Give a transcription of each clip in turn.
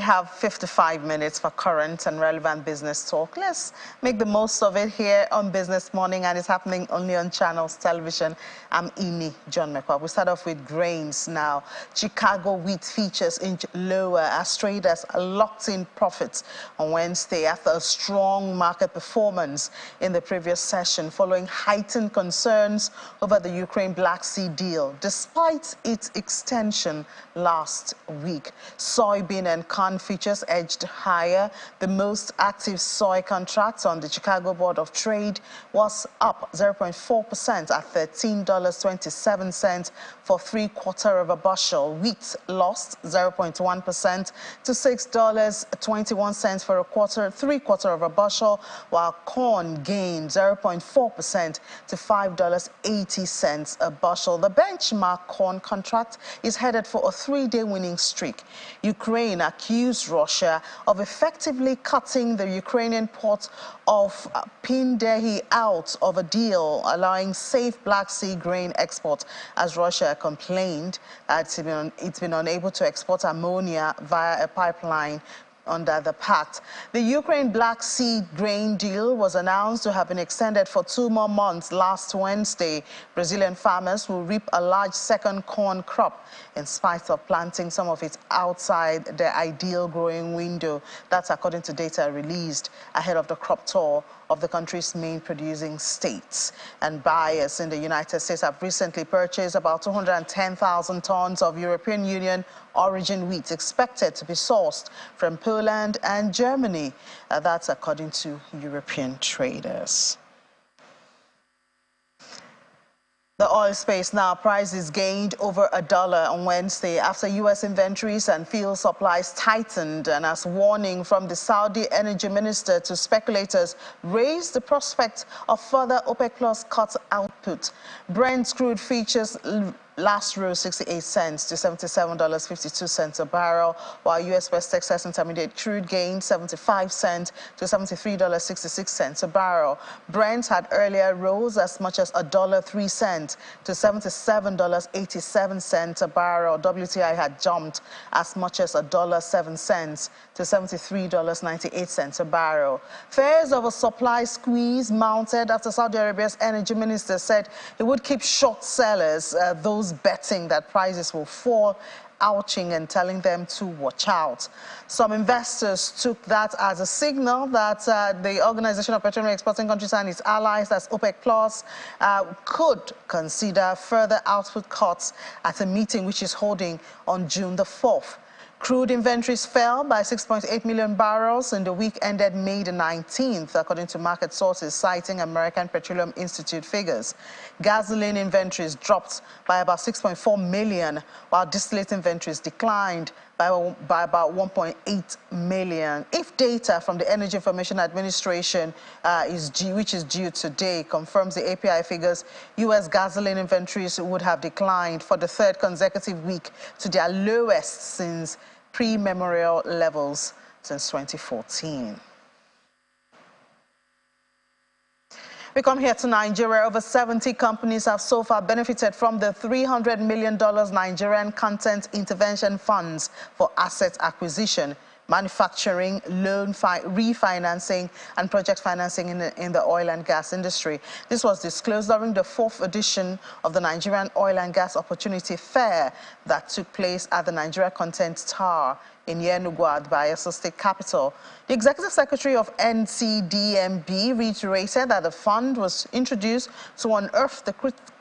have 55 minutes for current and relevant business talk. Let's make the most of it here on Business Morning, and it's happening only on Channels Television. I'm Ini John McCobb. We start off with grains now. Chicago wheat features inch lower as traders locked in profits on Wednesday after a strong market performance in the previous session following heightened concerns over the Ukraine Black Sea deal, despite its extension last week. Soybean and corn futures edged higher. The most active soy contract on the Chicago Board of Trade was up 0.4% at $13.27 for 3/4 of a bushel. Wheat lost 0.1% to $6.21 for 3/4 of a bushel, while corn gained 0.4% to $5.80 a bushel. The benchmark corn contract is headed for a 3-day winning streak. Ukraine accused Russia of effectively cutting the Ukrainian port of Pindehi out of a deal allowing safe Black Sea grain export, as Russia complained that it's been unable to export ammonia via a pipeline under the pact. The Ukraine Black Sea grain deal was announced to have been extended for 2 more months last Wednesday. Brazilian farmers will reap a large second corn crop in spite of planting some of it outside their ideal growing window. That's according to data released ahead of the crop tour of the country's main producing states. And buyers in the United States have recently purchased about 210,000 tons of European Union origin wheat expected to be sourced from Poland and Germany. That's according to European traders. The oil space now, prices gained over $1 on Wednesday after U.S. inventories and fuel supplies tightened, and as warning from the Saudi energy minister to speculators raised the prospect of further OPEC Plus cut output. Brent crude futures last rose 68 cents to $77.52 a barrel, while U.S. West Texas Intermediate crude gained 75 cents to $73.66 a barrel. Brent had earlier rose as much as $1.03 to $77.87 a barrel. WTI had jumped as much as $1.07 to $73.98 a barrel. Fears of a supply squeeze mounted after Saudi Arabia's energy minister said he would keep short sellers, those betting that prices will fall, ouching and telling them to watch out. Some investors took that as a signal that the Organization of Petroleum Exporting Countries and its allies, that's OPEC Plus, could consider further output cuts at a meeting which is holding on June the 4th. Crude inventories fell by 6.8 million barrels in the week ended May the 19th, according to market sources citing American Petroleum Institute figures. Gasoline inventories dropped by about 6.4 million, while distillate inventories declined by about 1.8 million. If data from the Energy Information Administration, which is due today, confirms the API figures, U.S. gasoline inventories would have declined for the 3rd consecutive week to their lowest since pre-memorial levels since 2014. We come here to Nigeria. Over 70 companies have so far benefited from the $300 million Nigerian Content Intervention Funds for asset acquisition, manufacturing, loan refinancing, and project financing in the oil and gas industry. This was disclosed during the 4th edition of the Nigerian Oil and Gas Opportunity Fair that took place at the Nigeria Content Tower in Yenagoa, Bayelsa State Capital. The Executive Secretary of NCDMB reiterated that the fund was introduced to unearth the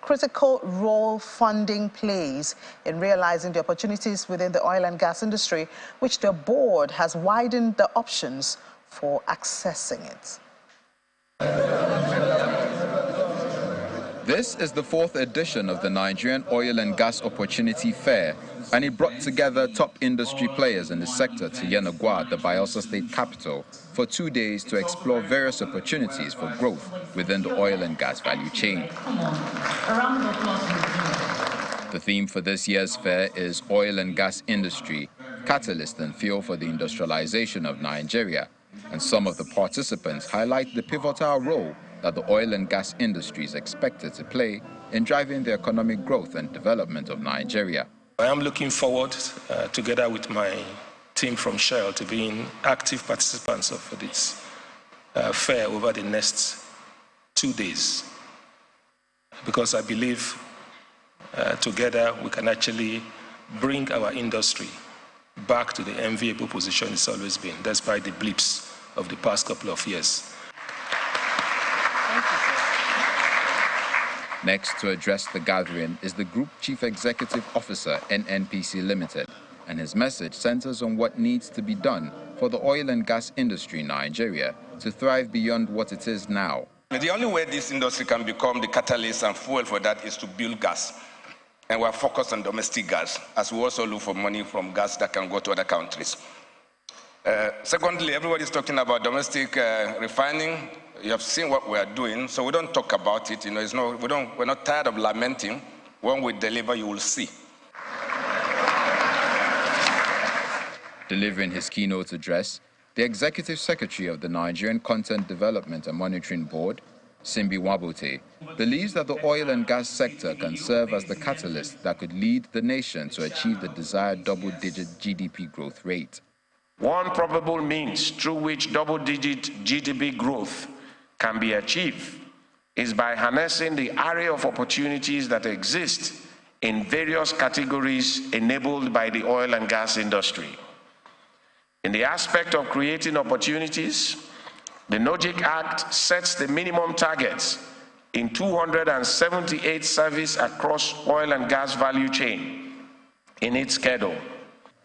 critical role funding plays in realizing the opportunities within the oil and gas industry, which the board has widened the options for accessing it. This is the 4th edition of the Nigerian Oil and Gas Opportunity Fair, and it brought together top industry players in the sector to Yenagoa, the Bayelsa State Capital, for 2 days to explore various opportunities for growth within the oil and gas value chain. The theme for this year's fair is Oil and Gas Industry, Catalyst and Fuel for the Industrialization of Nigeria, and some of the participants highlight the pivotal role that the oil and gas industry is expected to play in driving the economic growth and development of Nigeria. I am looking forward, together with my team from Shell to being active participants of this fair over the next 2 days, because I believe together we can actually bring our industry back to the enviable position it's always been, despite the blips of the past couple of years. Thank you, sir. Next to address the gathering is the Group Chief Executive Officer, NNPC Limited, and his message centers on what needs to be done for the oil and gas industry in Nigeria to thrive beyond what it is now. The only way this industry can become the catalyst and fuel for that is to build gas. And we're focused on domestic gas, as we also look for money from gas that can go to other countries. Secondly, everybody's talking about domestic refining. You have seen what we are doing, so we don't talk about it. You know, we're not tired of lamenting. When we deliver, you will see. Delivering his keynote address, the Executive Secretary of the Nigerian Content Development and Monitoring Board, Simbi Wabote, believes that the oil and gas sector can serve as the catalyst that could lead the nation to achieve the desired double-digit GDP growth rate. One probable means through which double-digit GDP growth can be achieved is by harnessing the array of opportunities that exist in various categories enabled by the oil and gas industry. In the aspect of creating opportunities, the NOGIC Act sets the minimum targets in 278 services across oil and gas value chain in its schedule.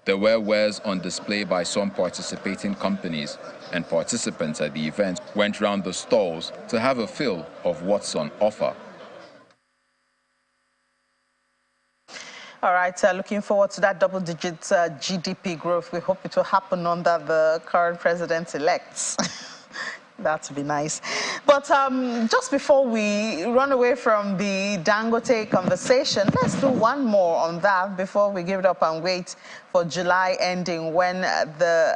There were wares on display by some participating companies, and participants at the event went round the stalls to have a feel of what's on offer. All right, looking forward to that double-digit GDP growth. We hope it will happen under the current president-elect. That would be nice. But just before we run away from the Dangote conversation, let's do one more on that before we give it up and wait for July ending, when the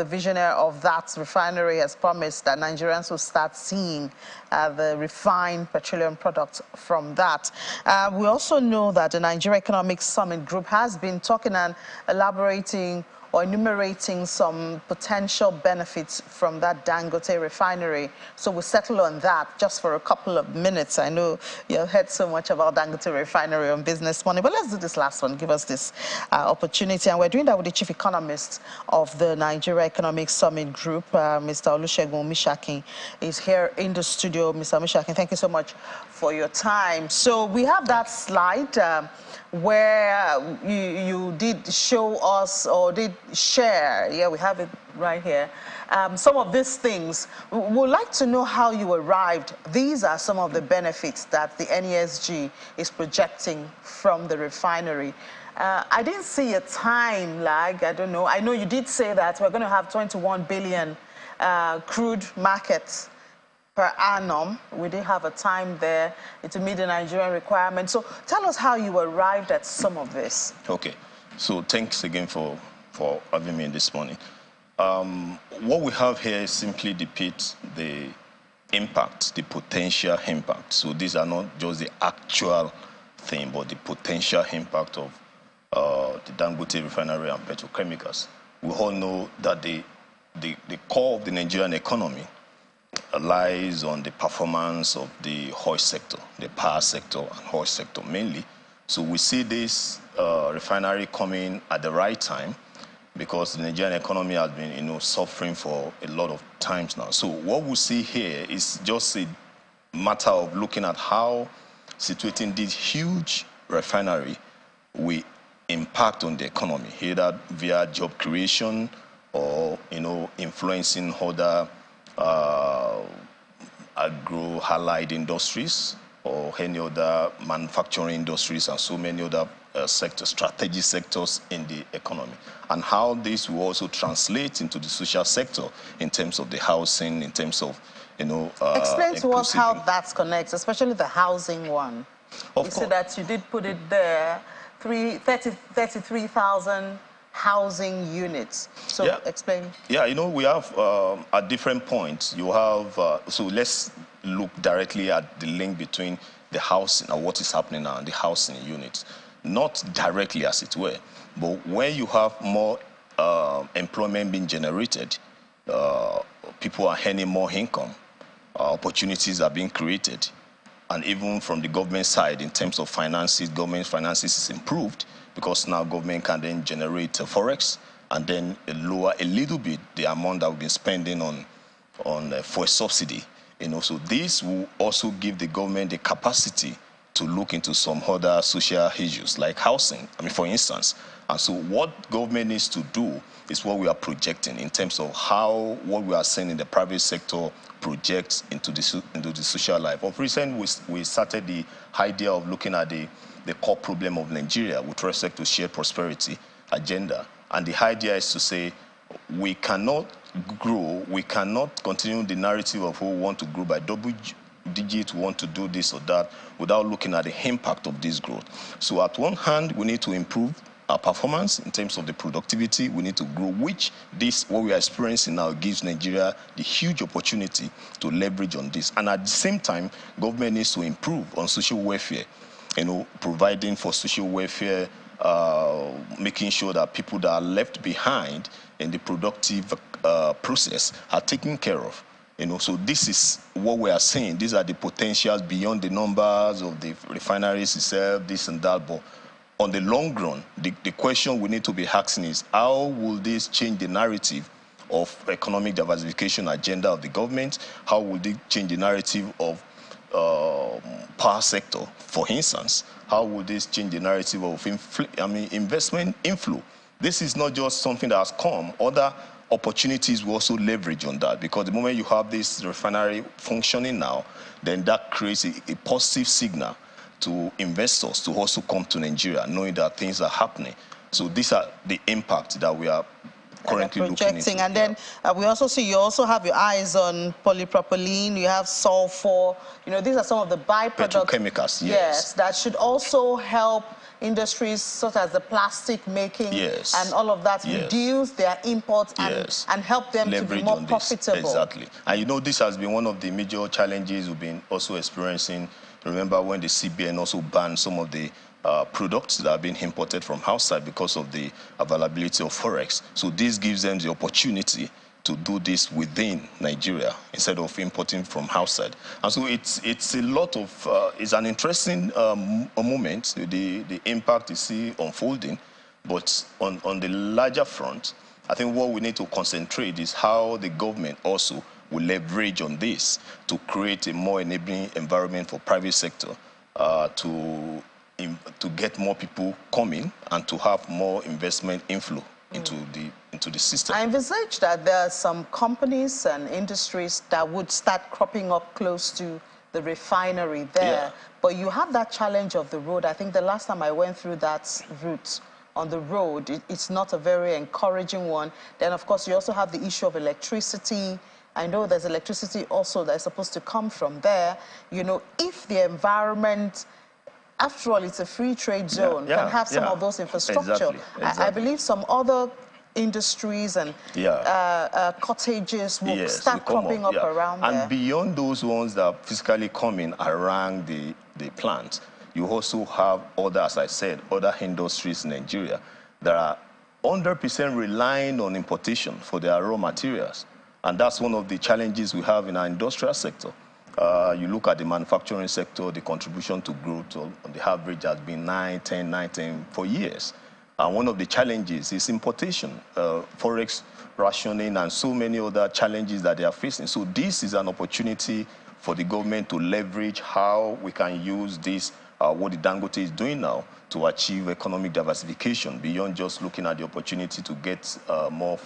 visionary of that refinery has promised that Nigerians will start seeing the refined petroleum products from that. We also know that the Nigeria Economic Summit Group has been talking and elaborating or enumerating some potential benefits from that Dangote refinery. So we'll settle on that just for a couple of minutes. I know you've heard so much about Dangote refinery on Business Morning, but let's do this last one. Give us this opportunity. And we're doing that with the chief economist of the Nigeria Economic Summit Group, Mr. Olusegun Omishakin, is here in the studio. Mr. Omishakin, thank you so much for your time. So we have that slide where you did show us, or did share, yeah, we have it right here, some of these things. We would like to know how you arrived. These are some of the benefits that the NESG is projecting from the refinery. I didn't see a time lag, I don't know. I know you did say that we're going to have 21 billion crude markets per annum. We did have a time there to meet the Nigerian requirement. So tell us how you arrived at some of this. Okay, so thanks again for having me this morning. What we have here simply depicts the impact, the potential impact. So these are not just the actual thing, but the potential impact of the Dangote refinery and petrochemicals. We all know that the core of the Nigerian economy lies on the performance of the oil sector, the power sector and oil sector mainly. So we see this refinery coming at the right time, because the Nigerian economy has been, suffering for a lot of times now. So what we see here is just a matter of looking at how situating this huge refinery will impact on the economy, either via job creation or, influencing other agro-allied industries or any other manufacturing industries and so many other sectors, strategic sectors in the economy, and how this will also translate into the social sector in terms of the housing, in terms of, explain to us how that connects, especially the housing one. Of you course. see that you did put it there, 33,000 housing units. So yeah. Explain. Yeah, we have at different points, you have, so let's look directly at the link between the housing and what is happening now in the housing units. Not directly as it were, but when you have more employment being generated, people are earning more income, opportunities are being created, and even from the government side, in terms of finances, government finances is improved because now government can then generate forex and then lower a little bit the amount that we've been spending on for a subsidy. So this will also give the government the capacity to look into some other social issues like housing, for instance. And so what government needs to do is what we are projecting in terms of how what we are seeing in the private sector projects into the social life. Of recent, we started the idea of looking at the core problem of Nigeria with respect to shared prosperity agenda. And the idea is to say we cannot grow, we cannot continue the narrative of who want to grow by double digit, want to do this or that, without looking at the impact of this growth. So at one hand, we need to improve our performance in terms of the productivity. We need to grow, which what we are experiencing now gives Nigeria the huge opportunity to leverage on this. And at the same time, government needs to improve on social welfare, providing for social welfare, making sure that people that are left behind in the productive process are taken care of. So this is what we are seeing. These are the potentials beyond the numbers of the refineries itself, this and that. But on the long run, the question we need to be asking is, how will this change the narrative of economic diversification agenda of the government? How will it change the narrative of power sector, for instance? How will this change the narrative of investment inflow? This is not just something that has come. Other opportunities will also leverage on that, because the moment you have this refinery functioning now, then that creates a positive signal to investors to also come to Nigeria, knowing that things are happening. So these are the impacts that we are currently looking into. And then we also see you also have your eyes on polypropylene, you have sulfur. These are some of the byproducts. Petrochemicals, yes, that should also help industries such as the plastic making and all of that, reduce their imports and help them to be more profitable. Exactly. And this has been one of the major challenges we've been also experiencing. Remember when the CBN also banned some of the products that are being imported from outside because of the availability of forex. So this gives them the opportunity to do this within Nigeria instead of importing from outside. And so it's a lot of, it's an interesting moment, the impact you see unfolding. But on the larger front, I think what we need to concentrate is how the government also will leverage on this to create a more enabling environment for private sector to get more people coming and to have more investment inflow into the system. I envisage that there are some companies and industries that would start cropping up close to the refinery there. But you have that challenge of the road. I think the last time I went through that route on the road, it's not a very encouraging one. Then, of course, you also have the issue of electricity. I know there's electricity also that's supposed to come from there. If the environment, after all, it's a free trade zone, can have some of those infrastructure. Exactly. I believe some other industries and cottages will start cropping up around there. And beyond those ones that are physically coming around the plant, you also have other, as I said, other industries in Nigeria that are 100% relying on importation for their raw materials. And that's one of the challenges we have in our industrial sector. You look at the manufacturing sector, the contribution to growth on the average has been 9, 10 for years. And one of the challenges is importation, forex rationing, and so many other challenges that they are facing. So this is an opportunity for the government to leverage how we can use this, what the Dangote is doing now, to achieve economic diversification beyond just looking at the opportunity to get more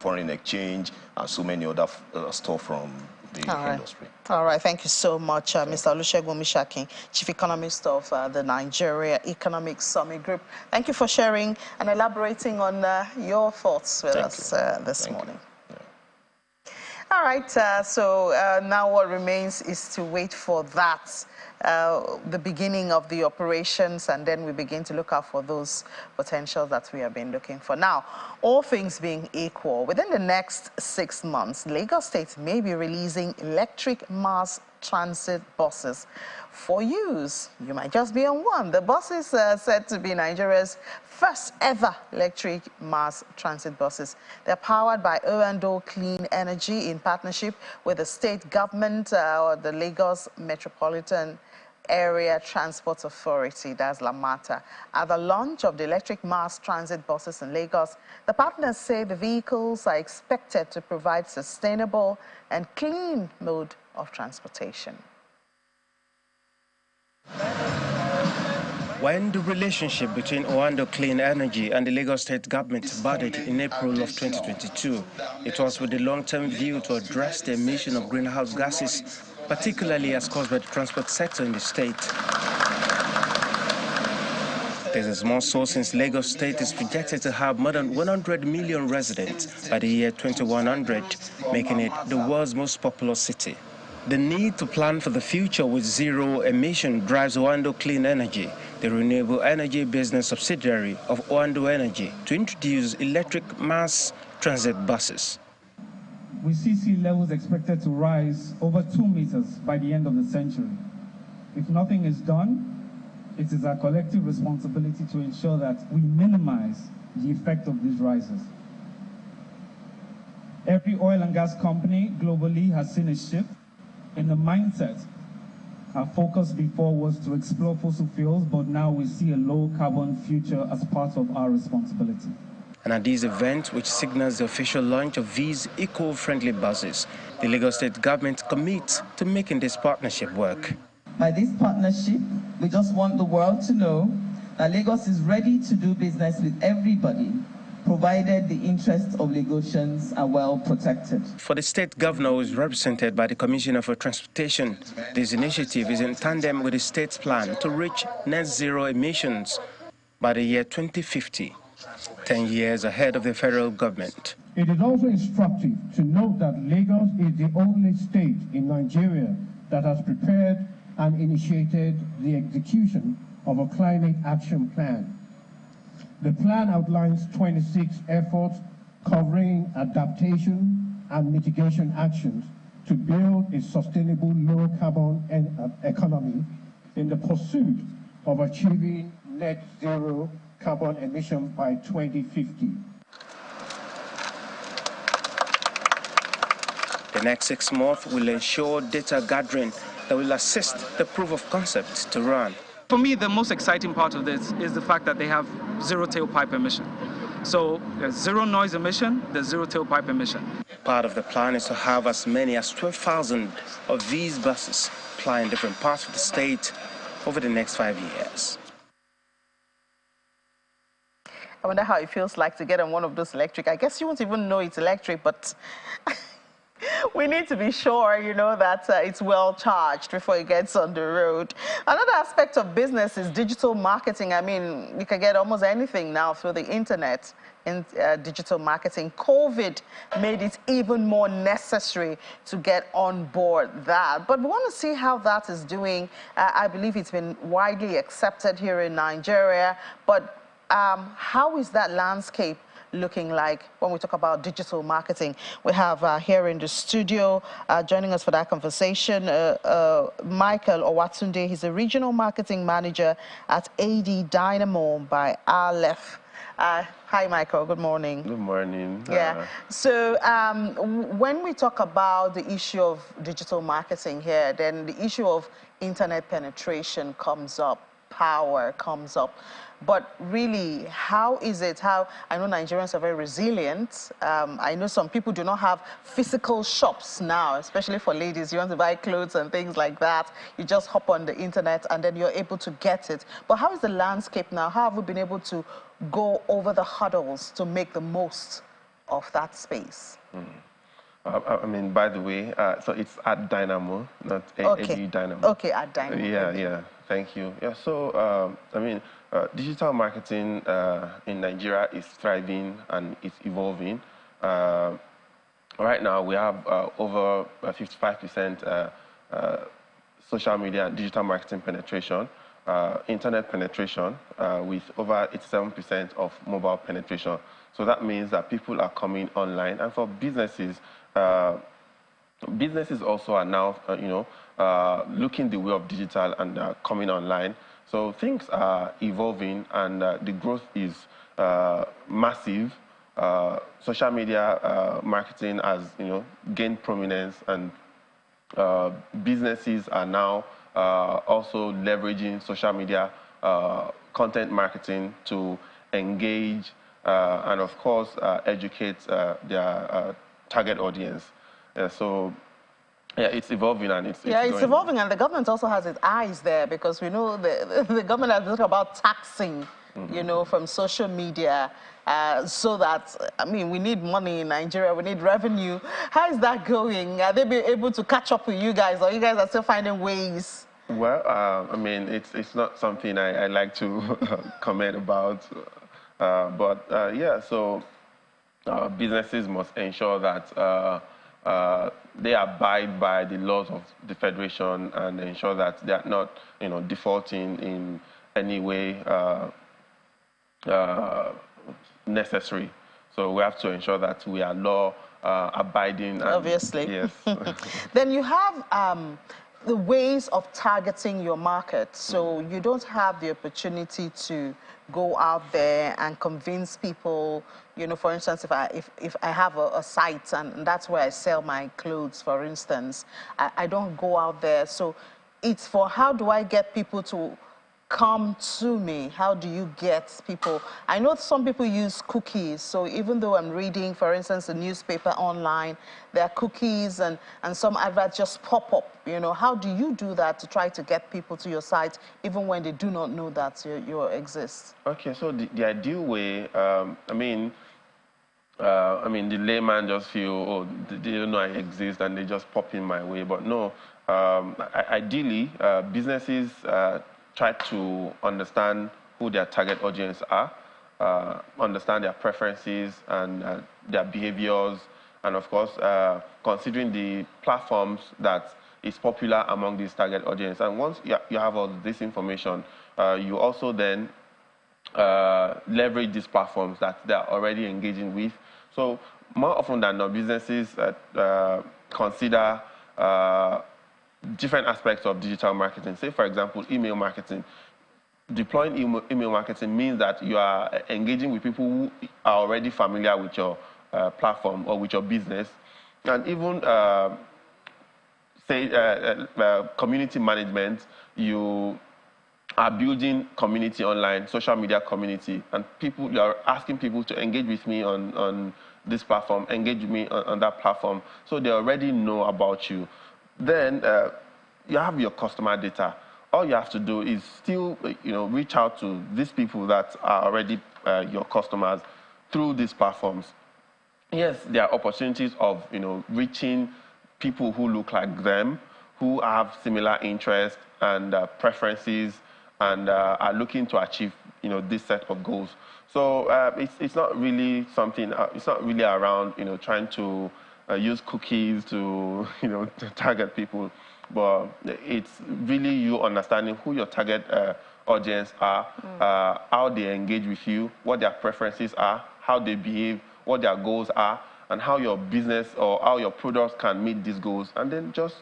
foreign exchange and so many other stuff from the industry. All right, thank you so much, Mr. Olusegun Mishakin, Chief Economist of the Nigeria Economic Summit Group. Thank you for sharing and elaborating on your thoughts with us this morning. All right, so now what remains is to wait for that, the beginning of the operations, and then we begin to look out for those potentials that we have been looking for. Now, all things being equal, within the next 6 months, Lagos State may be releasing electric mass transit buses for use. You might just be on one. The bus is said to be Nigeria's first ever electric mass transit buses. They're powered by O&O Clean Energy in partnership with the state government or the Lagos Metropolitan Area Transport Authority, that's LAMATA. At the launch of the electric mass transit buses in Lagos, the partners say the vehicles are expected to provide sustainable and clean mode of transportation. When the relationship between O&O Clean Energy and the Lagos State government budded in April of 2022, it was with the long-term view to address the emission of greenhouse gases, particularly as caused by the transport sector in the state. This is more so since Lagos State is projected to have more than 100 million residents by the year 2100, making it the world's most populous city. The need to plan for the future with zero emission drives O&O Clean Energy, the renewable energy business subsidiary of O&O Energy, to introduce electric mass transit buses. We see sea levels expected to rise over 2 meters by the end of the century. If nothing is done, it is our collective responsibility to ensure that we minimize the effect of these rises. Every oil and gas company globally has seen a shift in the mindset. Our focus before was to explore fossil fuels, but now we see a low-carbon future as part of our responsibility. And at this event, which signals the official launch of these eco-friendly buses, the Lagos State government commits to making this partnership work. By this partnership, we just want the world to know that Lagos is ready to do business with everybody, provided the interests of Lagosians are well protected. For the state governor, who is represented by the Commissioner for Transportation, this initiative is in tandem with the state's plan to reach net zero emissions by the year 2050, 10 years ahead of the federal government. It is also instructive to note that Lagos is the only state in Nigeria that has prepared and initiated the execution of a climate action plan. The plan outlines 26 efforts covering adaptation and mitigation actions to build a sustainable low-carbon economy in the pursuit of achieving net zero carbon emissions by 2050. The next 6 months will ensure data gathering that will assist the proof of concept to run. For me, the most exciting part of this is the fact that they have zero tailpipe emission. So there's zero noise emission, there's zero tailpipe emission. Part of the plan is to have as many as 12,000 of these buses ply in different parts of the state over the next 5 years. I wonder how it feels like to get on one of those electric. I guess you won't even know it's electric, but we need to be sure, you know, that it's well charged before it gets on the road. Another aspect of business is digital marketing. I mean, you can get almost anything now through the internet in digital marketing. COVID made it even more necessary to get on board that. But we want to see how that is doing. I believe it's been widely accepted here in Nigeria. But how is that landscape looking like when we talk about digital marketing? We have here in the studio, joining us for that conversation, Michael Owatunde. He's a regional marketing manager at AD Dynamo by Aleph. Hi, Michael. Good morning. Good morning. Yeah. So when we talk about the issue of digital marketing here, then the issue of internet penetration comes up, power comes up. But really, how is it? How I know Nigerians are very resilient. I know some people do not have physical shops now, especially for ladies. You want to buy clothes and things like that. You just hop on the internet and then you're able to get it. But how is the landscape now? How have we been able to go over the hurdles to make the most of that space? I mean, by the way, so it's at Dynamo, not Okay. AD Dynamo. Okay, at Dynamo. Yeah. Thank you. Yeah. So I mean, digital marketing in Nigeria is thriving and it's evolving. Right now, we have over 55% social media and digital marketing penetration, internet penetration with over 87% of mobile penetration. So that means that people are coming online, and for businesses, businesses also are now, looking the way of digital and coming online. So things are evolving, and the growth is massive. Social media marketing has, gained prominence, and businesses are now also leveraging social media content marketing to engage and, of course, educate their target audience. So, yeah, it's evolving, and it's evolving, and the government also has its eyes there, because we know the government has talked about taxing, from social media, so that, we need money in Nigeria, we need revenue. How is that going? Are they being able to catch up with you guys, or you guys are still finding ways? Well, it's not something I like to comment about, but yeah, so businesses must ensure that they abide by the laws of the Federation and ensure that they are not, defaulting in any way necessary. So we have to ensure that we are law abiding. And, obviously. Yes. Then you have the ways of targeting your market. So you don't have the opportunity to go out there and convince people, for instance, if I have a site and that's where I sell my clothes, for instance, I don't go out there. So it's for how do I get people to come to me? How do you get people? I know some people use cookies. So even though I'm reading, for instance, a newspaper online, there are cookies and some adverts just pop up. How do you do that to try to get people to your site, even when they do not know that you exist? Okay, so the ideal way, the layman just feel, oh, they don't know I exist, and they just pop in my way. But no, ideally, businesses try to understand who their target audience are, understand their preferences and their behaviors, and of course, considering the platforms that is popular among this target audience. And once you have all this information, you also then leverage these platforms that they're already engaging with. So more often than not, businesses consider different aspects of digital marketing. Say, for example, email marketing. Deploying email marketing means that you are engaging with people who are already familiar with your platform or with your business. And even, community management, you are building community online, social media community, and you are asking people to engage with me on this platform, engage with me on that platform, so they already know about you. Then you have your customer data. All you have to do is still, reach out to these people that are already your customers through these platforms. Yes, there are opportunities of, reaching people who look like them, who have similar interests and preferences, and are looking to achieve, this set of goals. So it's not really something. It's not really around, trying to use cookies to, to target people, but it's really you understanding who your target audience are, how they engage with you, what their preferences are, how they behave, what their goals are, and how your business or how your products can meet these goals, and then just,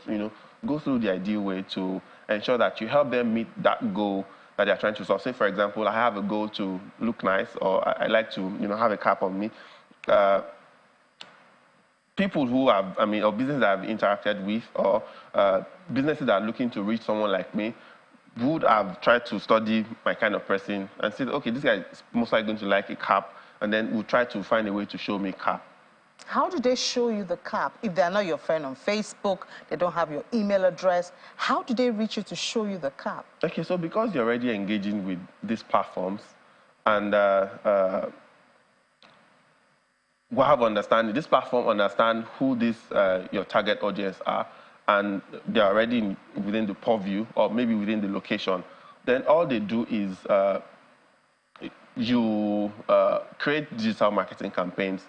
go through the ideal way to ensure that you help them meet that goal that they're trying to solve. Say, for example, I have a goal to look nice, or I like to, have a cap on me. People who have, or businesses that I've interacted with, or businesses that are looking to reach someone like me, would have tried to study my kind of person and said, okay, this guy is most likely going to like a cap, and then we'll try to find a way to show me cap. How do they show you the cap? If they're not your friend on Facebook, they don't have your email address, how do they reach you to show you the cap? Okay, so because you're already engaging with these platforms, and we have understanding, this platform understand who your target audience are, and they're already within the purview or maybe within the location. Then all they do is you create digital marketing campaigns,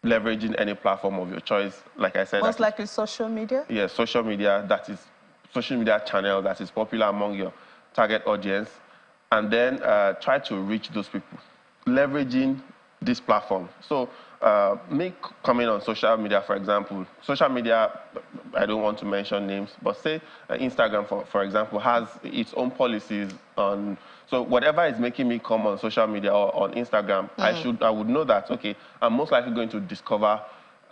leveraging any platform of your choice. Like I said, most likely social media? Yes, social media channel that is popular among your target audience, and then try to reach those people, leveraging this platform. So make comment on social media, for example. Social media I don't want to mention names, but say Instagram, for example, has its own policies on, so whatever is making me come on social media or on Instagram, I would know that, okay, I'm most likely going to discover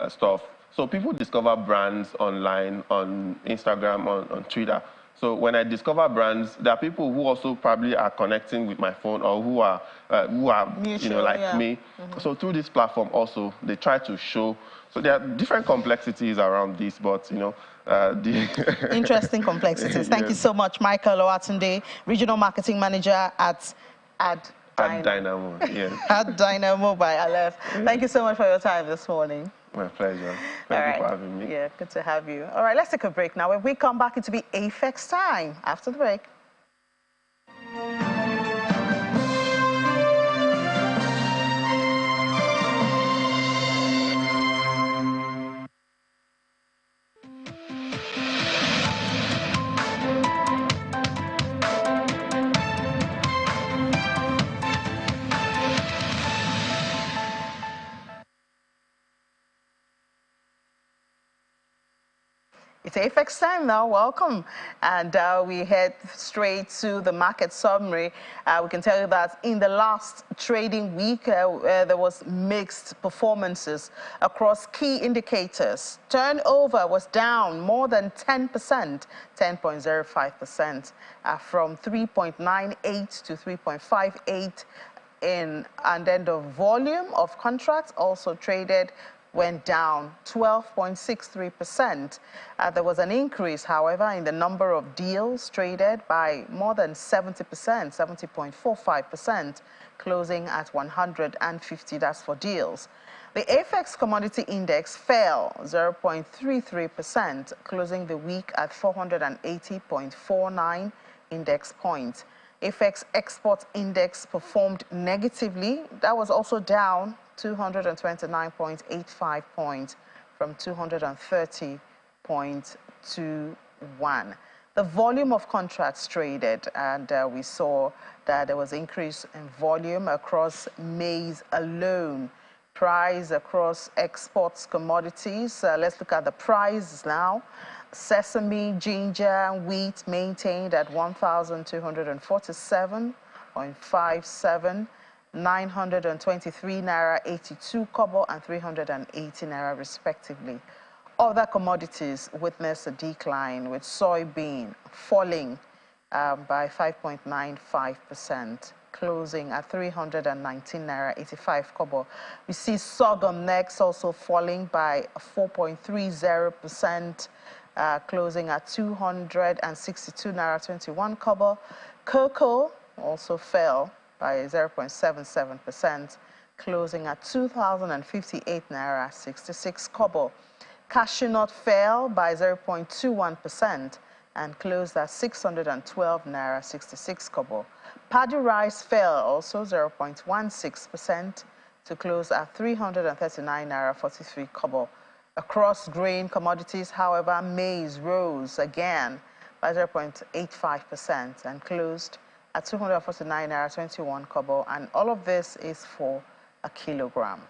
stuff. So people discover brands online, on Instagram, on Twitter. So when I discover brands, there are people who also probably are connecting with my phone or who are mutual, you know, like me. So through this platform also, they try to show. So there are different complexities around this, but you know, interesting complexities. Thank you so much, Michael Owatunde, Regional Marketing Manager at Dynamo. Yes. At Dynamo by Aleph. Thank you so much for your time this morning. My pleasure. Thank you for having me. Yeah, good to have you. All right, let's take a break now. When we come back, it will be AFEX time after the break. It's AFEX time now. Welcome. And we head straight to the market summary. We can tell you that in the last trading week, there was mixed performances across key indicators. Turnover was down more than 10%, 10.05%, from 3.98 to 3.58 and then the volume of contracts also traded went down 12.63%. There was an increase, however, in the number of deals traded by more than 70%, 70.45%, closing at 150, that's for deals. The AFEX commodity index fell 0.33%, closing the week at 480.49 index points. AFEX export index performed negatively. That was also down 229.85 points from 230.21. The volume of contracts traded, and we saw that there was an increase in volume across maize alone. Price across exports commodities. Let's look at the prices now. Sesame, ginger, and wheat maintained at 1,247.57, 923 naira 82 kobo, and 380 naira respectively. Other commodities witnessed a decline, with soybean falling by 5.95%, closing at 319 naira 85 kobo. We see sorghum next also falling by 4.30%. Closing at 262 naira 21 kobo. Cocoa also fell by 0.77%, closing at 2,058 naira 66 kobo. Cashew nut fell by 0.21% and closed at 612 naira 66 kobo. Paddy rice fell also 0.16% to close at 339 naira 43 kobo. Across grain commodities, however, maize rose again by 0.85% and closed at 249 naira 21 kobo, and all of this is for a kilogram.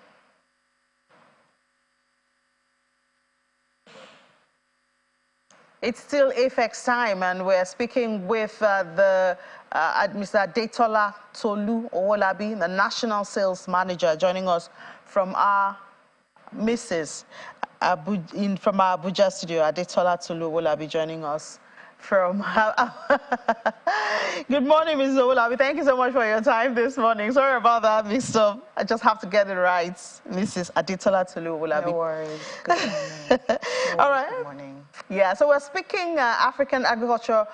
It's still AFEX time, and we're speaking with Mr. Adetola Tolu Owolabi, the National Sales Manager, joining us from our from our Abuja studio. Adetola Tolu Owolabi joining us from... Good morning, Mr. Owolabi. Thank you so much for your time this morning. Sorry about that, Mr. I just have to get it right. Mrs. Adetola Tolu Owolabi. No worries. Good morning. All right. Good morning. Yeah, so we're speaking African agriculture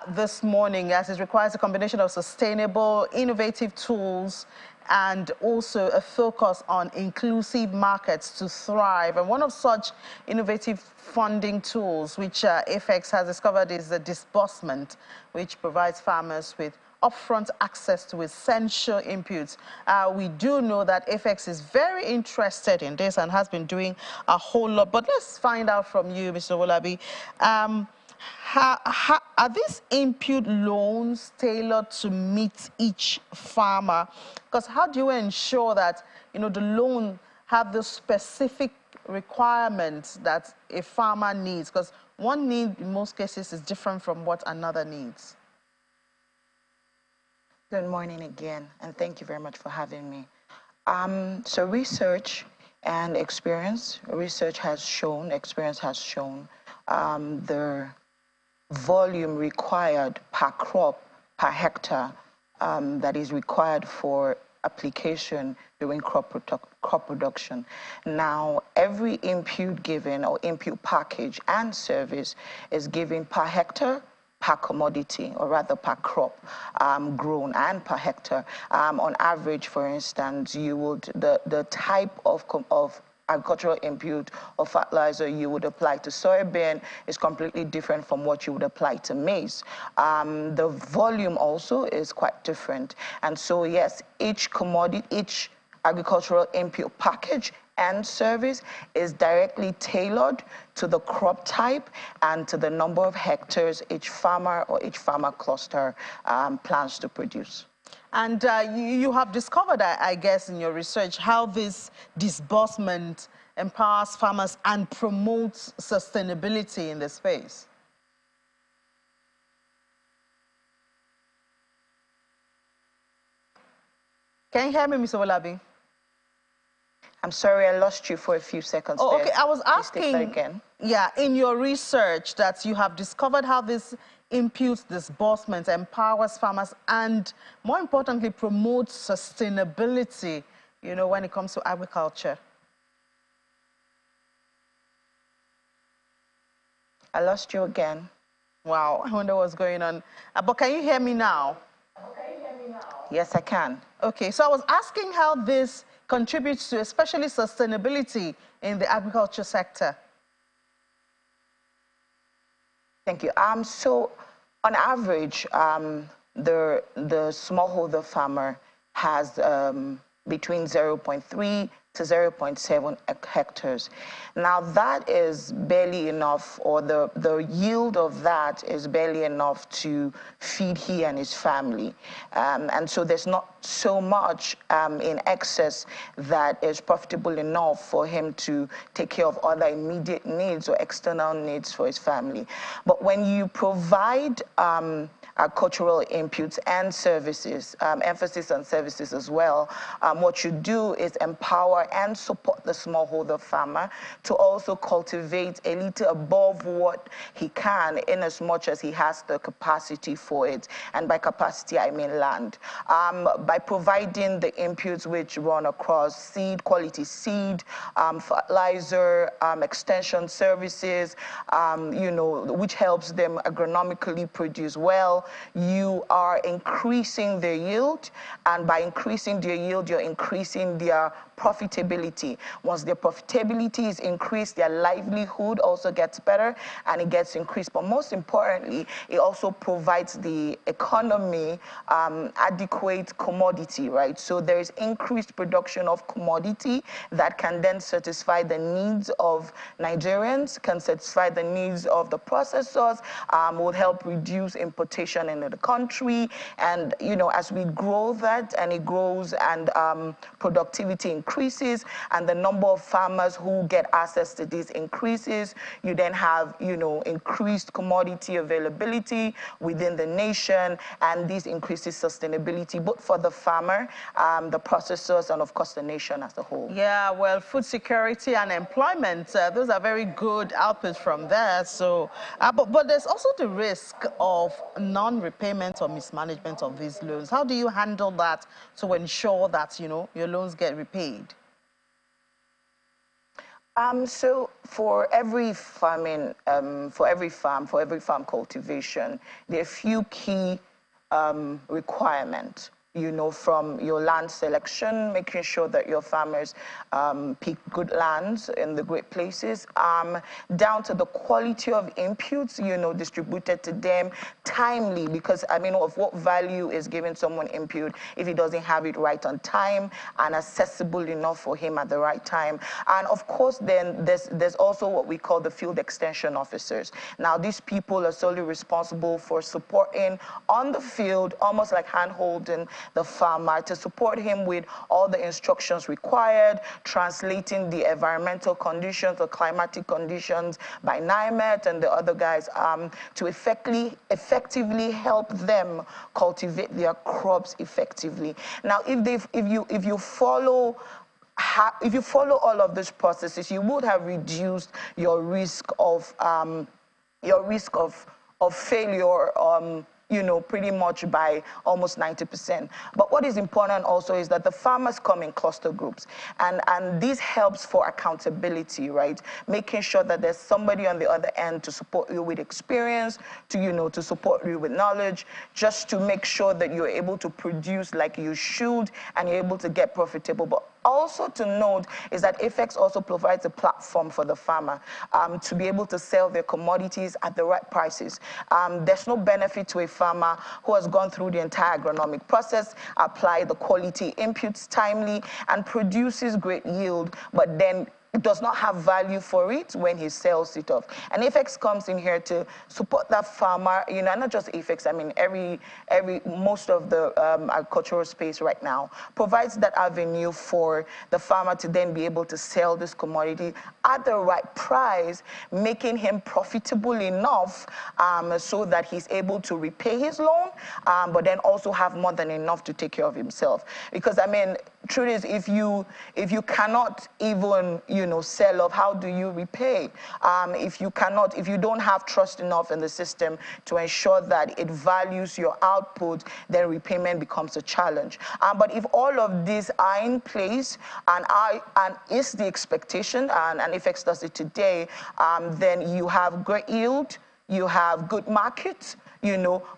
this morning, as it requires a combination of sustainable, innovative tools and also a focus on inclusive markets to thrive. And one of such innovative funding tools, which AFEX has discovered, is the disbursement, which provides farmers with upfront access to essential inputs. We do know that AFEX is very interested in this and has been doing a whole lot. But let's find out from you, Mr. Owolabi. Are these input loans tailored to meet each farmer? Because how do you ensure that the loan have the specific requirements that a farmer needs? Because one need in most cases is different from what another needs. Good morning again, and thank you very much for having me. So research and experience has shown the volume required per crop, per hectare, that is required for application during crop production. Now, every input given or input package and service is given per hectare, per commodity, or rather per crop grown, and per hectare. On average, for instance, you would the type of agricultural input or fertilizer you would apply to soybean is completely different from what you would apply to maize. The volume also is quite different. And so yes, each commodity, each agricultural input package and service is directly tailored to the crop type and to the number of hectares each farmer or each farmer cluster plans to produce. And you have discovered, I guess, in your research, how this disbursement empowers farmers and promotes sustainability in the space. Can you hear me, Mr. Olabi? I'm sorry, I lost you for a few seconds there. Okay, I was asking, again. Yeah, in your research that you have discovered how this imputes disbursement, empowers farmers, and more importantly, promotes sustainability, you know, when it comes to agriculture. I lost you again. Wow, I wonder what's going on. But can you hear me now? Yes, I can. Okay, so I was asking how this contributes to especially sustainability in the agriculture sector. Thank you. So on average, the smallholder farmer has between 0.3 to 0.7 hectares. Now that is barely enough, or the yield of that is barely enough to feed he and his family. And so there's not so much in excess that is profitable enough for him to take care of other immediate needs or external needs for his family. But when you provide cultural inputs and services, emphasis on services as well, what you do is empower and support the smallholder farmer to also cultivate a little above what he can, in as much as he has the capacity for it. And by capacity, I mean land. By providing the inputs which run across seed, quality seed, fertilizer, extension services, you know, which helps them agronomically produce well, you are increasing their yield, and by increasing their yield, you're increasing their profitability. Once their profitability is increased, their livelihood also gets better and it gets increased. But most importantly, it also provides the economy adequate commodity, right? So there is increased production of commodity that can then satisfy the needs of Nigerians, can satisfy the needs of the processors, will help reduce importation into the country. And, you know, as we grow that and it grows and productivity increases and the number of farmers who get access to these increases, you then have, you know, increased commodity availability within the nation, and this increases sustainability both for the farmer, the processors, and of course the nation as a whole. Yeah, well, food security and employment, those are very good outputs from there. So, but there's also the risk of non-repayment or mismanagement of these loans. How do you handle that to ensure that, you know, your loans get repaid? So for every farming, for every farm cultivation, there are a few key requirements. You know, from your land selection, making sure that your farmers pick good lands in the great places, down to the quality of inputs, you know, distributed to them timely, because I mean, of what value is giving someone input if he doesn't have it right on time and accessible enough for him at the right time. And of course, then there's also what we call the field extension officers. Now, these people are solely responsible for supporting on the field, almost like hand-holding the farmer, to support him with all the instructions required, translating the environmental conditions, the climatic conditions by NIMET and the other guys, to effectively help them cultivate their crops effectively. Now, if you follow all of these processes, you would have reduced your risk of failure, pretty much by almost 90%. But what is important also is that the farmers come in cluster groups, and this helps for accountability, right? Making sure that there's somebody on the other end to support you with experience, to support you with knowledge, just to make sure that you're able to produce like you should and you're able to get profitable. But also to note is that AFEX also provides a platform for the farmer to be able to sell their commodities at the right prices. There's no benefit to a farmer who has gone through the entire agronomic process, apply the quality inputs timely, and produces great yield, but then it does not have value for it when he sells it off. And AFEX comes in here to support that farmer, not just AFEX, I mean, most of the agricultural space right now provides that avenue for the farmer to then be able to sell this commodity at the right price, making him profitable enough so that he's able to repay his loan, but then also have more than enough to take care of himself. Because, I mean, truth is, if you cannot even, sell off, how do you repay? If you don't have trust enough in the system to ensure that it values your output, then repayment becomes a challenge. But if all of these are in place and is the expectation, and AFEX does it today, then you have great yield, you have good markets,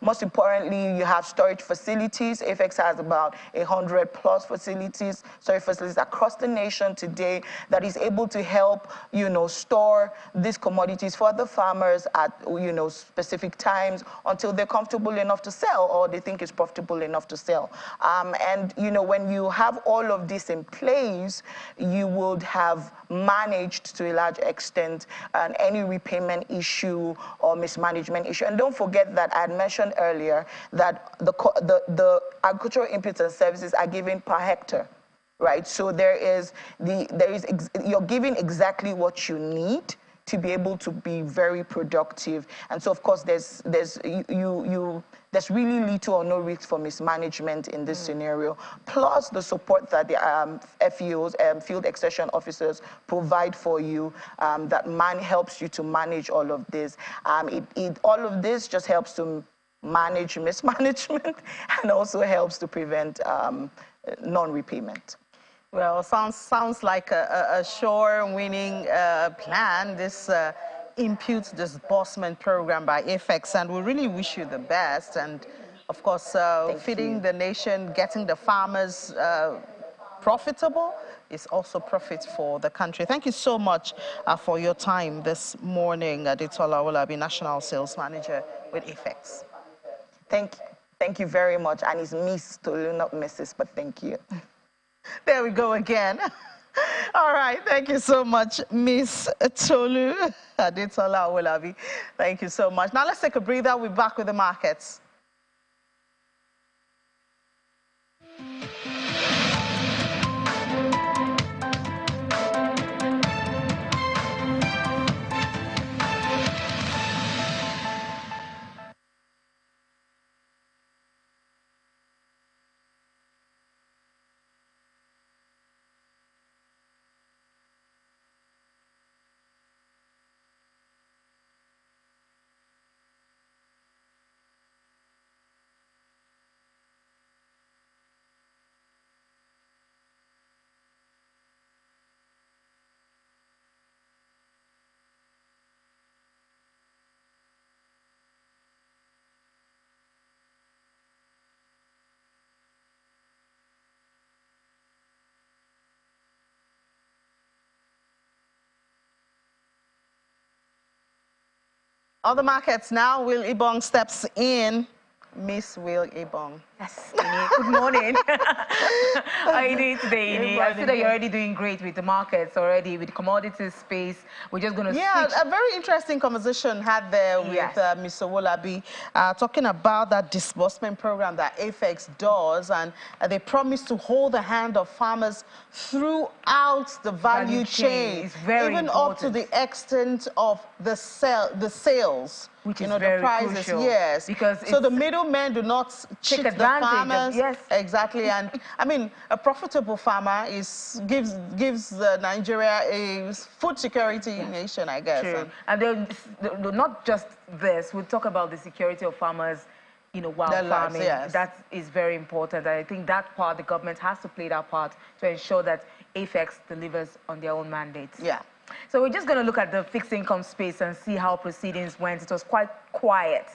most importantly, you have storage facilities. AFEX has about 100+ storage facilities across the nation today that is able to help, store these commodities for the farmers at, specific times until they're comfortable enough to sell or they think it's profitable enough to sell. And, when you have all of this in place, you would have managed to a large extent any repayment issue or mismanagement issue. And don't forget that I had mentioned earlier that the agricultural inputs and services are given per hectare, right? So you're giving exactly what you need to be able to be very productive. And so, of course, there's really little or no risk for mismanagement in this scenario. Plus the support that the FEOs, field extension officers, provide for you that helps you to manage all of this. All of this just helps to manage mismanagement and also helps to prevent non-repayment. Well, sounds like a sure winning plan, this input disbursement program by AFEX, and we really wish you the best. And of course, feeding the nation, getting the farmers profitable is also profit for the country. Thank you so much for your time this morning, Adetola Olabi, National Sales Manager with AFEX. Thank you very much. And it's Miss Tolu, not Mrs., but thank you. There we go again. All right, thank you so much, Miss Tolu Adetola Olabi. Thank you so much. Now let's take a breather. We're back with the markets. Other markets now, Will Ibong steps in. Miss Will Ibong. Yes, Ini. Good morning. How are you doing today, Ini? I see that you're already doing great with the markets already, with the commodities space. We're just going to switch. A very interesting conversation had there with Mr. Wolabi, talking about that disbursement program that AFEX does, and they promise to hold the hand of farmers throughout the value chain. It's very even important. up to the extent of the sales. Which is the prices, crucial. yes. Because so the middlemen do not cheat the farmers. Yes. Exactly. And I mean, a profitable farmer gives Nigeria a food security nation, I guess. True. And then not just this, we'll talk about the security of farmers, while farming. That is very important. And I think that part, the government has to play that part to ensure that AFEX delivers on their own mandates. Yeah. So we're just going to look at the fixed income space and see how proceedings went. It was quite quiet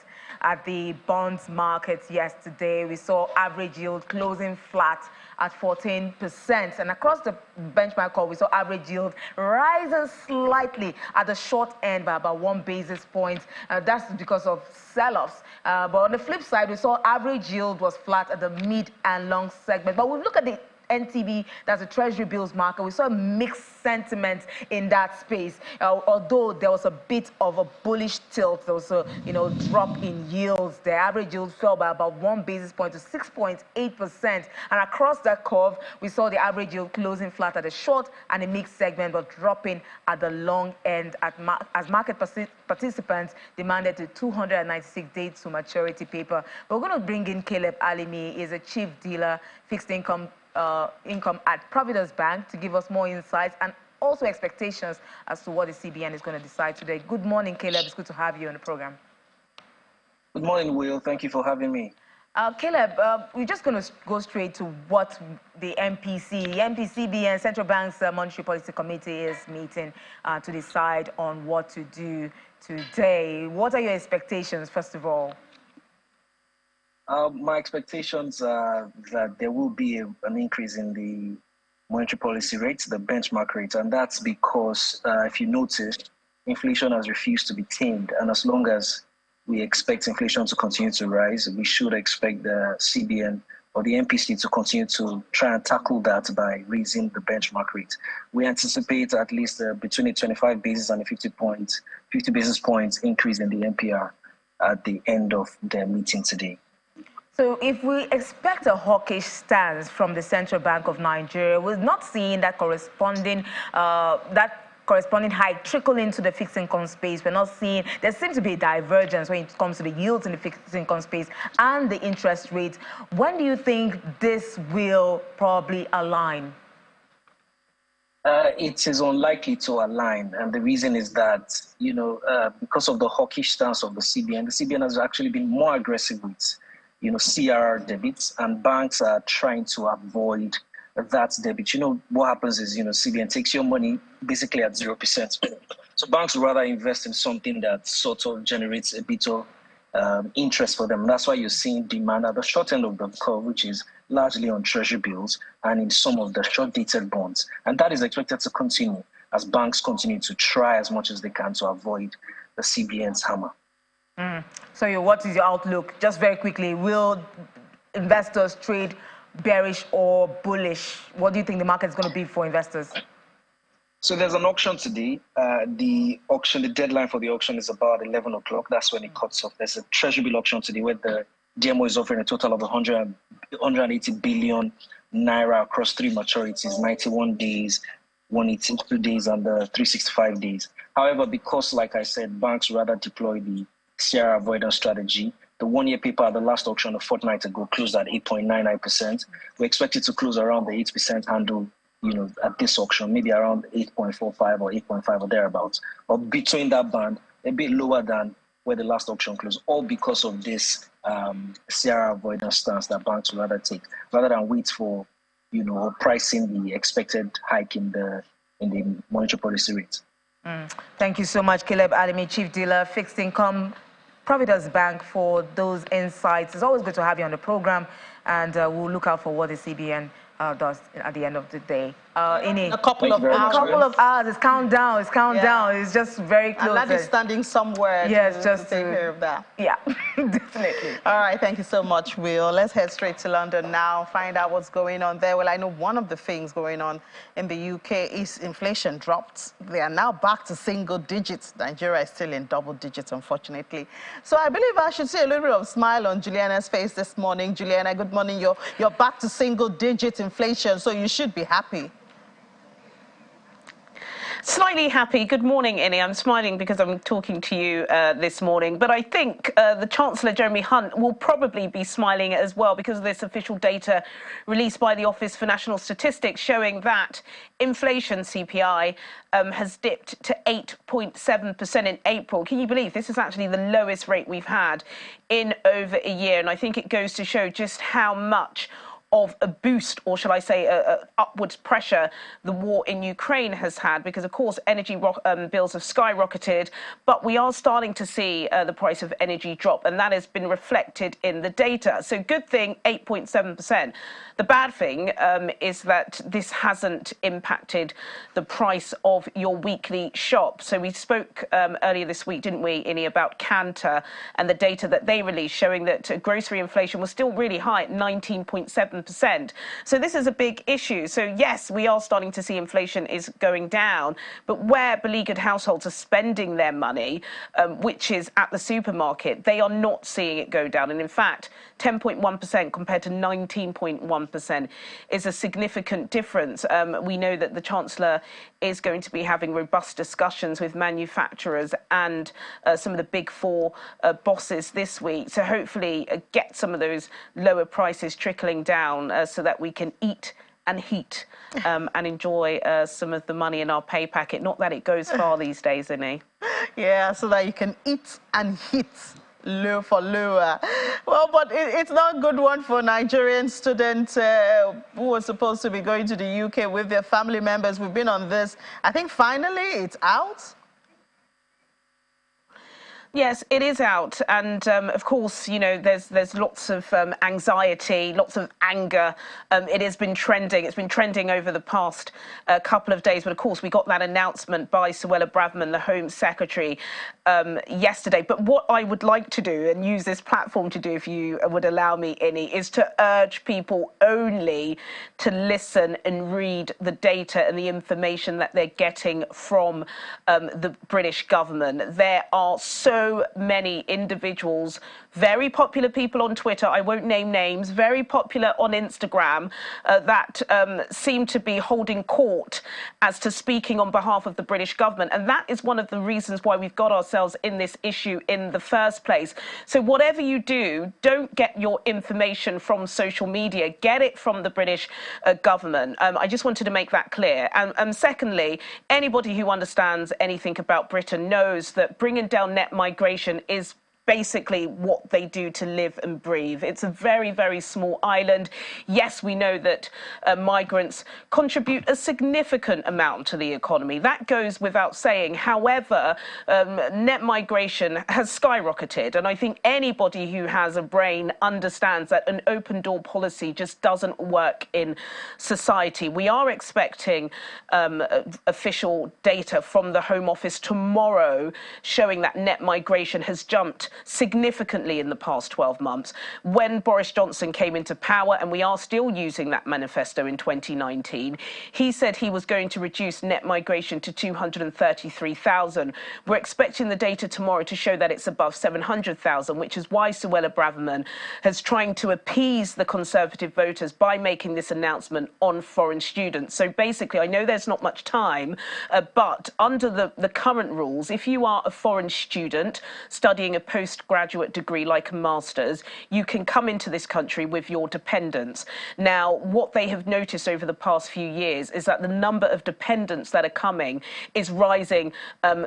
at the bonds markets yesterday. We saw average yield closing flat at 14%. And across the benchmark curve, we saw average yield rising slightly at the short end by about 1 basis point. That's because of sell-offs. But on the flip side, we saw average yield was flat at the mid and long segment. But we look at the NTB, that's the Treasury bills market. We saw a mixed sentiment in that space. Although there was a bit of a bullish tilt, there was a drop in yields. The average yield fell by about 1 basis point to 6.8%. And across that curve, we saw the average yield closing flat at the short and the mixed segment, but dropping at the long end as market participants demanded the 296 days to maturity paper. But we're going to bring in Caleb Alimi. He's a chief dealer, fixed income at Providence Bank, to give us more insights and also expectations as to what the CBN is going to decide today. Good morning, Caleb. It's good to have you on the program. Good morning, Will. Thank you for having me. Caleb, we're just going to go straight to what the CBN, Central Bank's Monetary Policy Committee, is meeting to decide on what to do today. What are your expectations, first of all? My expectations are that there will be an increase in the monetary policy rate, the benchmark rate, and that's because, if you notice, inflation has refused to be tamed, and as long as we expect inflation to continue to rise, we should expect the CBN or the MPC to continue to try and tackle that by raising the benchmark rate. We anticipate at least between a 25 basis and a 50 basis points increase in the MPR at the end of the meeting today. So if we expect a hawkish stance from the Central Bank of Nigeria, we're not seeing that corresponding hike trickle into the fixed income space. We're not seeing, there seems to be a divergence when it comes to the yields in the fixed income space and the interest rates. When do you think this will probably align? It is unlikely to align, and the reason is that, because of the hawkish stance of the CBN has actually been more aggressive with CRR debits, and banks are trying to avoid that debit. What happens is, CBN takes your money basically at 0%. So banks would rather invest in something that sort of generates a bit of interest for them. That's why you're seeing demand at the short end of the curve, which is largely on treasury bills and in some of the short-dated bonds. And that is expected to continue as banks continue to try as much as they can to avoid the CBN's hammer. So what is your outlook? Just very quickly, will investors trade bearish or bullish? What do you think the market is going to be for investors? So there's an auction today. The deadline for the auction is about 11 o'clock. That's when it cuts off. There's a treasury bill auction today where the DMO is offering a total of 180 billion naira across 3 maturities, 91 days, 182 days, and 365 days. However, because, like I said, banks rather deploy the CRR avoidance strategy, the 1-year paper at the last auction a fortnight ago closed at 8.99%. We expect it to close around the 8% handle, at this auction, maybe around 8.45 or 8.5 or thereabouts, or between that band, a bit lower than where the last auction closed, all because of this CRR avoidance stance that banks would rather take, rather than wait for, pricing the expected hike in the monetary policy rate. Thank you so much, Caleb Alimi, Chief Dealer, Fixed Income, Providence Bank, for those insights. It's always good to have you on the program, and we'll look out for what the CBN does at the end of the day. In a couple of hours. A couple of hours. It's countdown. It's countdown. It's just very close. And that is standing somewhere to take care of that. Yeah, definitely. All right, thank you so much, Will. Let's head straight to London now, find out what's going on there. Well, I know one of the things going on in the UK is inflation dropped. They are now back to single digits. Nigeria is still in double digits, unfortunately. So I believe I should see a little bit of smile on Juliana's face this morning. Juliana, good morning. You're back to single digit inflation, so you should be happy. Slightly happy. Good morning, Innie. I'm smiling because I'm talking to you this morning. But I think the Chancellor, Jeremy Hunt, will probably be smiling as well because of this official data released by the Office for National Statistics showing that inflation, CPI, has dipped to 8.7% in April. Can you believe this is actually the lowest rate we've had in over a year? And I think it goes to show just how much of a boost, or shall I say upwards pressure, the war in Ukraine has had, because of course energy bills have skyrocketed, but we are starting to see the price of energy drop, and that has been reflected in the data. So good thing, 8.7%. The bad thing is that this hasn't impacted the price of your weekly shop. So we spoke earlier this week, didn't we, Innie, about Kantar and the data that they released showing that grocery inflation was still really high at 19.7%. So this is a big issue. So yes, we are starting to see inflation is going down, but where beleaguered households are spending their money, which is at the supermarket, they are not seeing it go down. And in fact, 10.1% compared to 19.1% is a significant difference. We know that the Chancellor is going to be having robust discussions with manufacturers and some of the big four bosses this week. So hopefully get some of those lower prices trickling down so that we can eat and heat and enjoy some of the money in our pay packet. Not that it goes far these days, Innie. Yeah, so that you can eat and heat. Low for lower. Well, but it's not a good one for Nigerian students who were supposed to be going to the UK with their family members. We've been on this. I think finally it's out. Yes, it is out, and of course, you know, there's lots of anxiety, lots of anger. It has been trending. It's been trending over the past couple of days. But of course, we got that announcement by Suella Braverman, the Home Secretary, yesterday. But what I would like to do, and use this platform to do, if you would allow me, Innie, is to urge people only to listen and read the data and the information that they're getting from the British government. There are so many individuals, very popular people on Twitter, I won't name names, very popular on Instagram, that seem to be holding court as to speaking on behalf of the British government. And that is one of the reasons why we've got ourselves in this issue in the first place. So whatever you do, don't get your information from social media, get it from the British government. I just wanted to make that clear. And secondly, anybody who understands anything about Britain knows that bringing down net migration is basically what they do to live and breathe. It's a very, very small island. Yes, we know that migrants contribute a significant amount to the economy. That goes without saying. However, net migration has skyrocketed. And I think anybody who has a brain understands that an open door policy just doesn't work in society. We are expecting official data from the Home Office tomorrow showing that net migration has jumped significantly in the past 12 months. When Boris Johnson came into power, and we are still using that manifesto in 2019, he said he was going to reduce net migration to 233,000. We're expecting the data tomorrow to show that it's above 700,000, which is why Suella Braverman has trying to appease the Conservative voters by making this announcement on foreign students. So basically, I know there's not much time, but under the current rules, if you are a foreign student studying a postgraduate degree like a master's, you can come into this country with your dependents. Now, what they have noticed over the past few years is that the number of dependents that are coming is rising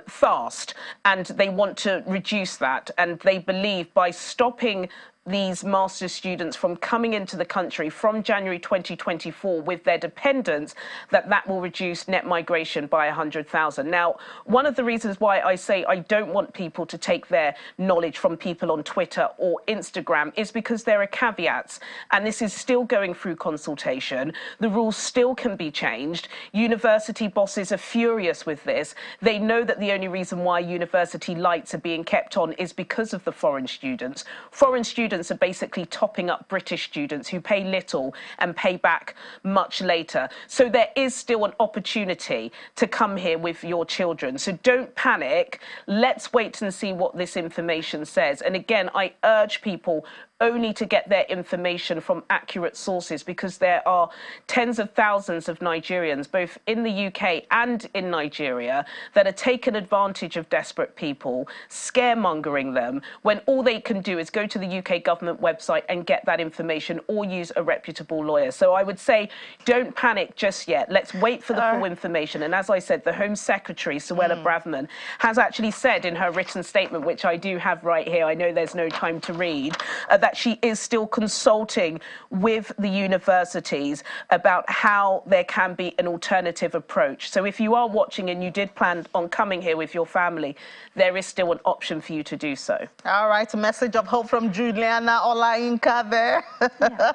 fast, and they want to reduce that. And they believe by stopping these master's students from coming into the country from January 2024 with their dependents, that will reduce net migration by 100,000. Now, one of the reasons why I say I don't want people to take their knowledge from people on Twitter or Instagram is because there are caveats, and this is still going through consultation. The rules still can be changed. University bosses are furious with this. They know that the only reason why university lights are being kept on is because of the foreign students. Foreign students are basically topping up British students who pay little and pay back much later. So there is still an opportunity to come here with your children. So don't panic. Let's wait and see what this information says. And again, I urge people only to get their information from accurate sources, because there are tens of thousands of Nigerians, both in the UK and in Nigeria, that are taking advantage of desperate people, scaremongering them, when all they can do is go to the UK government website and get that information, or use a reputable lawyer. So I would say don't panic just yet. Let's wait for the full information. And as I said, the Home Secretary, Suella Braverman, has actually said in her written statement, which I do have right here, I know there's no time to read, that she is still consulting with the universities about how there can be an alternative approach. So if you are watching and you did plan on coming here with your family, there is still an option for you to do so. All right, a message of hope from Juliana Olainka there. Yeah.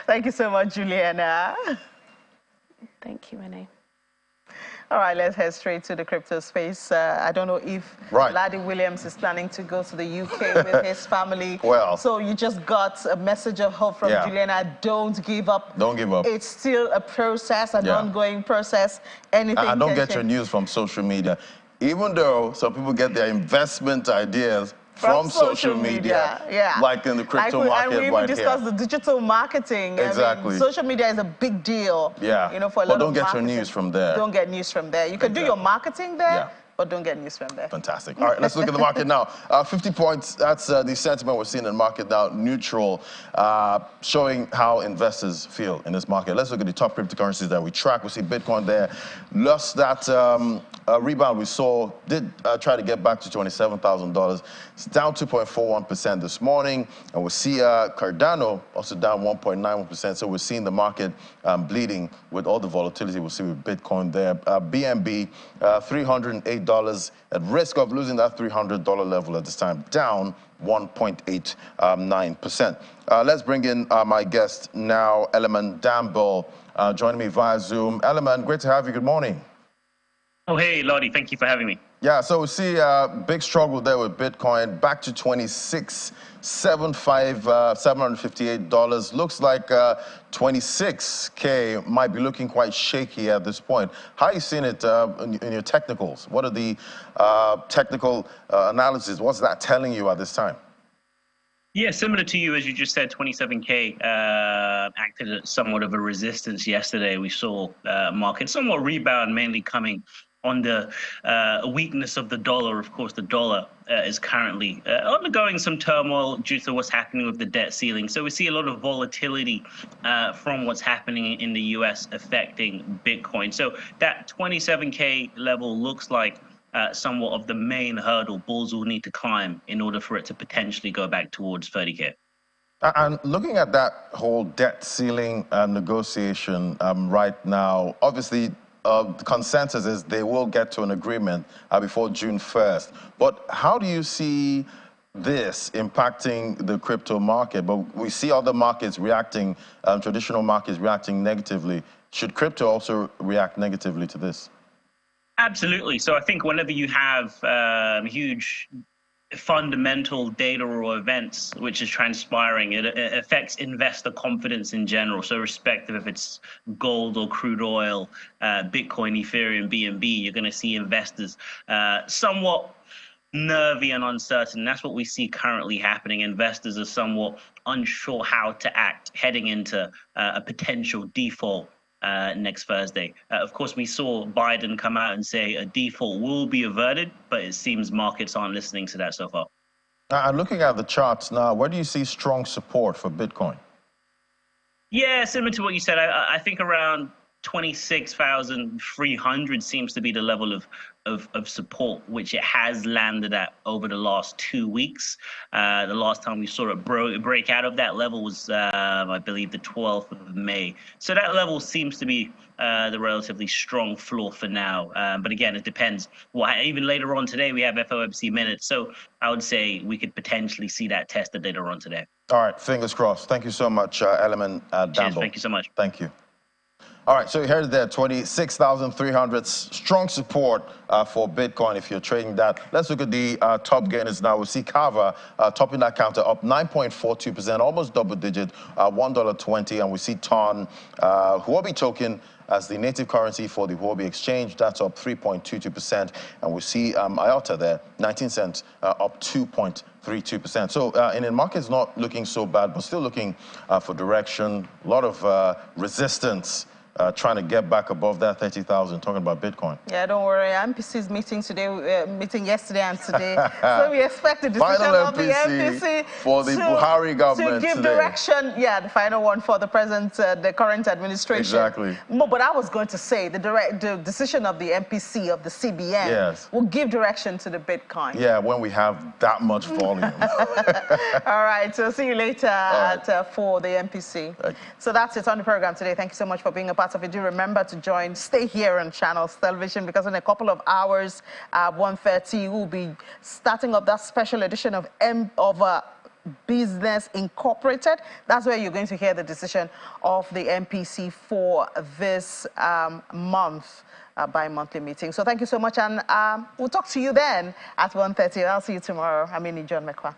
Thank you so much, Juliana. Thank you, Renee. All right, let's head straight to the crypto space. I don't know if Laddie Williams is planning to go to the UK with his family. Well, so you just got a message of hope from Juliana. Don't give up. Don't give up. It's still a process, an ongoing process. Anything and don't get your news from social media. Even though some people get their investment ideas from social media, like in the crypto market and we even discussed the digital marketing. Exactly. I mean, social media is a big deal. Yeah. You know, for a but lot don't of get marketing. your news from there. Don't get news from there. You can do your marketing there. But don't get news from there. Fantastic. All right, let's look at the market now. 50 points, that's the sentiment we're seeing in the market now, neutral, showing how investors feel in this market. Let's look at the top cryptocurrencies that we track. We see Bitcoin there. Lost that rebound we saw, did try to get back to $27,000. It's down 2.41% this morning. And we see Cardano also down 1.91%. So we're seeing the market bleeding with all the volatility we see with Bitcoin there. BNB, $308 at risk of losing that $300 level at this time, down 1.89%. Let's bring in my guest now, Eleman Damble, joining me via Zoom. Eleman, great to have you. Good morning. Oh, hey, Lottie. Thank you for having me. Yeah, so we see a big struggle there with Bitcoin, back to $758. Looks like 26K might be looking quite shaky at this point. How are you seeing it in your technicals? What are the technical analysis? What's that telling you at this time? Yeah, similar to you, as you just said, 27K acted as somewhat of a resistance yesterday. We saw market somewhat rebound, mainly coming on the weakness of the dollar. Of course, the dollar is currently undergoing some turmoil due to what's happening with the debt ceiling. So we see a lot of volatility from what's happening in the US affecting Bitcoin. So that 27K level looks like somewhat of the main hurdle bulls will need to climb in order for it to potentially go back towards 30K. And looking at that whole debt ceiling negotiation right now, obviously, the consensus is they will get to an agreement before June 1st. But how do you see this impacting the crypto market? But we see other markets reacting, traditional markets reacting negatively. Should crypto also react negatively to this? Absolutely. So I think whenever you have huge fundamental data or events which is transpiring, it affects investor confidence in general. So irrespective if it's gold or crude oil, Bitcoin, Ethereum, BNB, you're going to see investors somewhat nervy and uncertain. That's what we see currently happening. Investors are somewhat unsure how to act heading into a potential default next Thursday. Of course, we saw Biden come out and say a default will be averted, but it seems markets aren't listening to that so far. And looking at the charts now, where do you see strong support for Bitcoin? Yeah, similar to what you said. I think around 26,300 seems to be the level of support which it has landed at over the last 2 weeks. The last time we saw it break out of that level was, I believe, the 12th of May. So that level seems to be the relatively strong floor for now. But again, it depends. Well, even later on today, we have FOMC minutes. So I would say we could potentially see that tested later on today. All right, fingers crossed. Thank you so much, Element Cheers, Damble. thank you so much. Thank you. All right, so you heard it there, 26,300, strong support for Bitcoin if you're trading that. Let's look at the top gainers now. We see Kava topping that counter up 9.42%, almost double digit, $1.20. And we see TON, Huobi token, as the native currency for the Huobi exchange. That's up 3.22%. And we see IOTA there, 19 cents, up 2.32%. So Indian market's not looking so bad, but still looking for direction. A lot of resistance. Trying to get back above that 30,000, talking about Bitcoin. Yeah, don't worry. MPC's meeting today, meeting yesterday and today. So we expect the decision of the MPC for the Buhari government to give today. direction. Yeah, the final one for the the current administration. Exactly. But I was going to say the decision of the MPC of the CBN will give direction to the Bitcoin. Yeah, when we have that much volume. All right. So see you later for the MPC. So that's it on the program today. Thank you so much for being a part of it. Do remember to stay here on Channels Television, because in a couple of hours at 1:30 we'll be starting up that special edition of Business Incorporated. That's where you're going to hear the decision of the MPC for this bi-monthly meeting. So thank you so much, and we'll talk to you then at 1:30. I'll see you tomorrow. I'm John McQuarrie.